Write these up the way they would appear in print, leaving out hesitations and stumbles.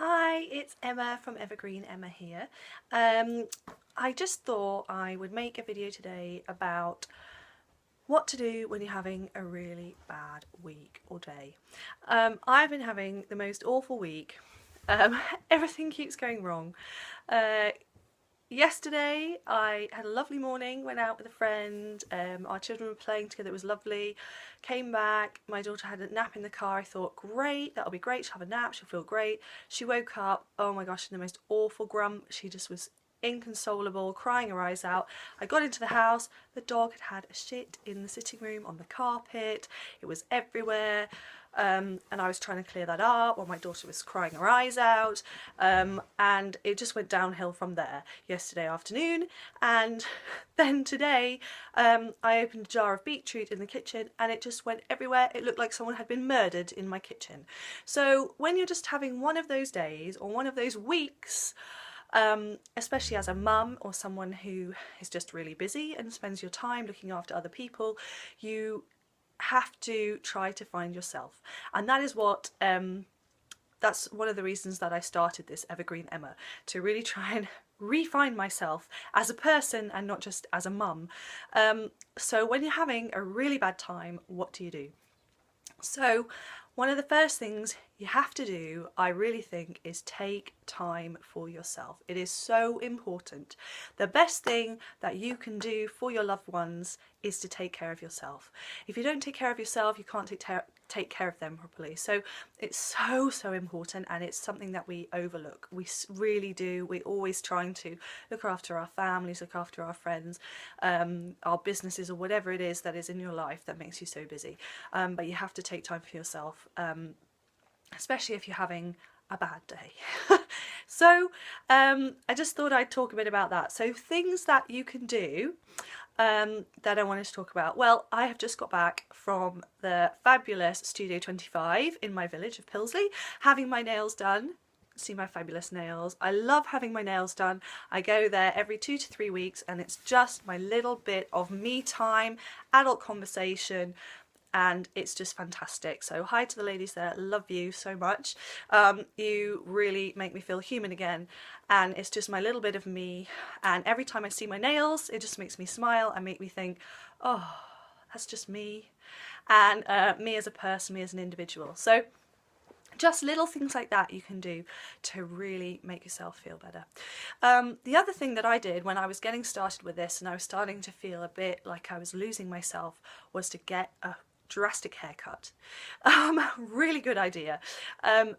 Hi, it's Emma from Evergreen Emma here. I just thought I would make a video today about what to do when you're having a really bad week or day. I've been having the most awful week. Everything keeps going wrong. Yesterday I had a lovely morning, went out with a friend, our children were playing together, it was lovely. Came back, my daughter had a nap in the car. I thought, great, that'll be great, she'll have a nap, she'll feel great. She woke up, oh my gosh, in the most awful grump. She just was inconsolable, crying her eyes out. I got into the house, the dog had a shit in the sitting room on the carpet, it was everywhere. And I was trying to clear that up while my daughter was crying her eyes out, and it just went downhill from there yesterday afternoon. And then today I opened a jar of beetroot in the kitchen and it just went everywhere. It looked like someone had been murdered in my kitchen. So when you're just having one of those days or one of those weeks, especially as a mum or someone who is just really busy and spends your time looking after other people, you have to try to find yourself. And that is what that's one of the reasons that I started this Evergreen Emma, to really try and refine myself as a person and not just as a mum. So when you're having a really bad time, what do you do? So one of the first things you have to do, I really think, is take time for yourself. It is so important. The best thing that you can do for your loved ones is to take care of yourself. If you don't take care of yourself, you can't take care of them properly. So it's so important, and it's something that we overlook. We really do. We're always trying to look after our families, look after our friends, our businesses, or whatever it is that is in your life that makes you so busy. But you have to take time for yourself, especially if you're having a bad day. So I just thought I'd talk a bit about that. So things that you can do that I wanted to talk about. Well, I have just got back from the fabulous Studio 25 in my village of Pilsley, having my nails done. See my fabulous nails. I love having my nails done. I go there every 2 to 3 weeks and it's just my little bit of me time, adult conversation, and it's just fantastic. So hi to the ladies there, love you so much. You really make me feel human again, and it's just my little bit of me, and every time I see my nails it just makes me smile and make me think, oh, that's just me, and me as a person, me as an individual. So just little things like that you can do to really make yourself feel better. The other thing that I did when I was getting started with this and I was starting to feel a bit like I was losing myself was to get a drastic haircut. Really good idea.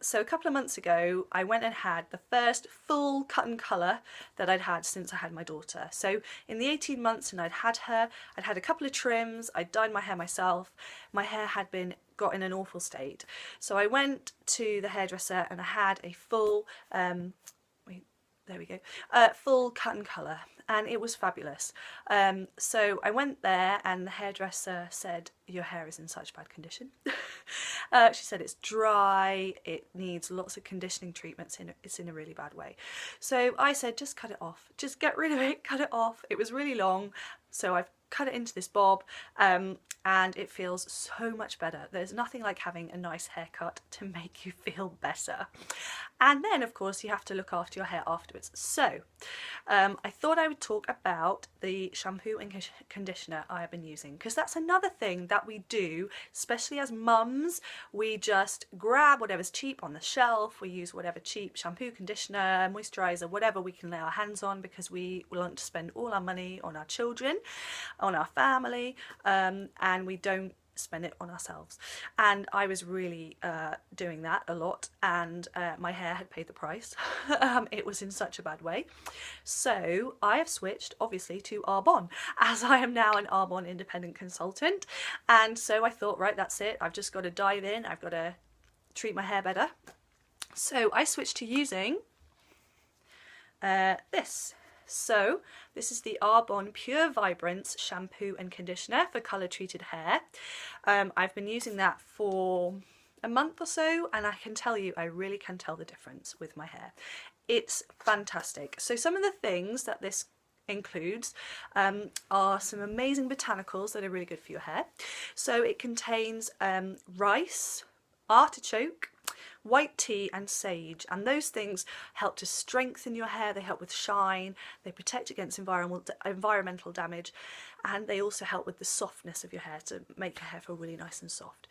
So a couple of months ago I went and had the first full cut and colour that I'd had since I had my daughter. So in the 18 months and I'd had a couple of trims, I'd dyed my hair myself. My hair had got in an awful state. So I went to the hairdresser and I had a full there we go, full cut and colour, and it was fabulous. So I went there and the hairdresser said, your hair is in such bad condition. She said it's dry, it needs lots of conditioning treatments, it's in a really bad way. So I said, just cut it off, just get rid of it, cut it off. It was really long, so I've cut it into this bob, and it feels so much better. There's nothing like having a nice haircut to make you feel better. And then of course you have to look after your hair afterwards. So I thought I would talk about the shampoo and conditioner I have been using, because that's another thing that we do, especially as mums. We just grab whatever's cheap on the shelf, we use whatever cheap shampoo, conditioner, moisturiser, whatever we can lay our hands on, because we want to spend all our money on our children, on our family, and we don't spend it on ourselves. And I was really doing that a lot, and my hair had paid the price. It was in such a bad way. So I have switched obviously to Arbonne, as I am now an Arbonne independent consultant, and so I thought, right, that's it, I've just got to dive in, I've got to treat my hair better. So I switched to using this. So this is the Arbonne Pure Vibrance shampoo and conditioner for colour treated hair. I've been using that for a month or so, and I can tell you, I really can tell the difference with my hair. It's fantastic. So some of the things that this includes are some amazing botanicals that are really good for your hair. So it contains rice, artichoke, white tea and sage, and those things help to strengthen your hair, they help with shine, they protect against environmental damage, and they also help with the softness of your hair, to make your hair feel really nice and soft.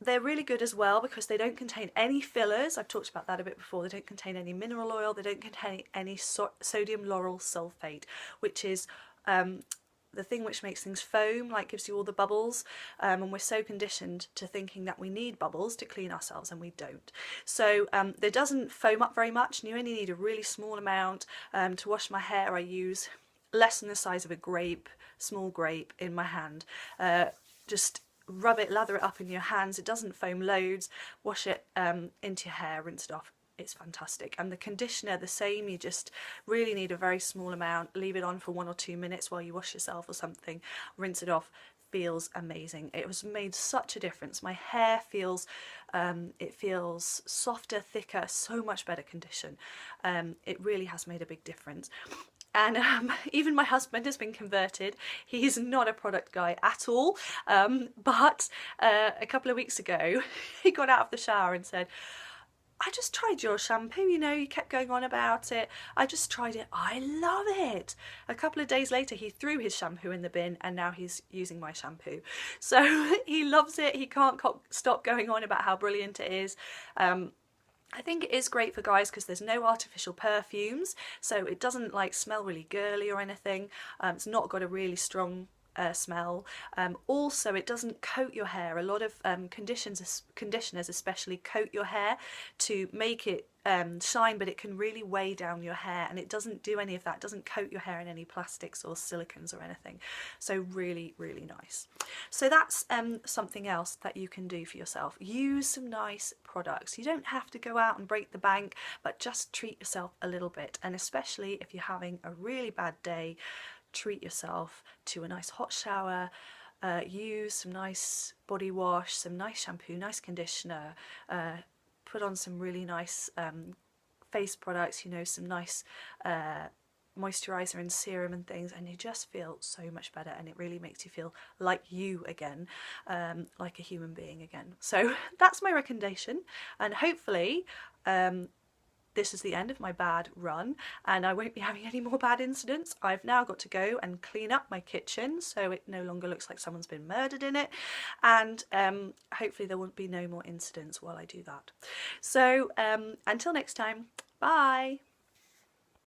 They're really good as well because they don't contain any fillers. I've talked about that a bit before. They don't contain any mineral oil, they don't contain any sodium lauryl sulfate, which is the thing which makes things foam, like gives you all the bubbles, and we're so conditioned to thinking that we need bubbles to clean ourselves, and we don't. So it doesn't foam up very much, and you only need a really small amount. To wash my hair, I use less than the size of a grape, small grape, in my hand. Just rub it, lather it up in your hands. It doesn't foam loads. Wash it into your hair, rinse it off. It's fantastic. And the conditioner, the same. You just really need a very small amount. Leave it on for 1 or 2 minutes while you wash yourself or something. Rinse it off. Feels amazing. It has made such a difference. My hair feels it feels softer, thicker, so much better condition. It really has made a big difference. And even my husband has been converted. He's not a product guy at all, but a couple of weeks ago he got out of the shower and said, I just tried your shampoo, you know, you kept going on about it. I just tried it, I love it. A couple of days later he threw his shampoo in the bin, and now he's using my shampoo. So he loves it, he can't stop going on about how brilliant it is. I think it is great for guys because there's no artificial perfumes, so it doesn't like smell really girly or anything. It's not got a really strong smell. Also, it doesn't coat your hair. A lot of conditioners especially coat your hair to make it shine, but it can really weigh down your hair, and it doesn't do any of that. It doesn't coat your hair in any plastics or silicons or anything. So really, really nice. So that's something else that you can do for yourself. Use some nice products. You don't have to go out and break the bank, but just treat yourself a little bit, and especially if you're having a really bad day, treat yourself to a nice hot shower, use some nice body wash, some nice shampoo, nice conditioner, put on some really nice face products, you know, some nice moisturizer and serum and things, and you just feel so much better, and it really makes you feel like you again, like a human being again. So that's my recommendation, and hopefully this is the end of my bad run, and I won't be having any more bad incidents. I've now got to go and clean up my kitchen so it no longer looks like someone's been murdered in it, and hopefully there won't be no more incidents while I do that. So until next time, bye!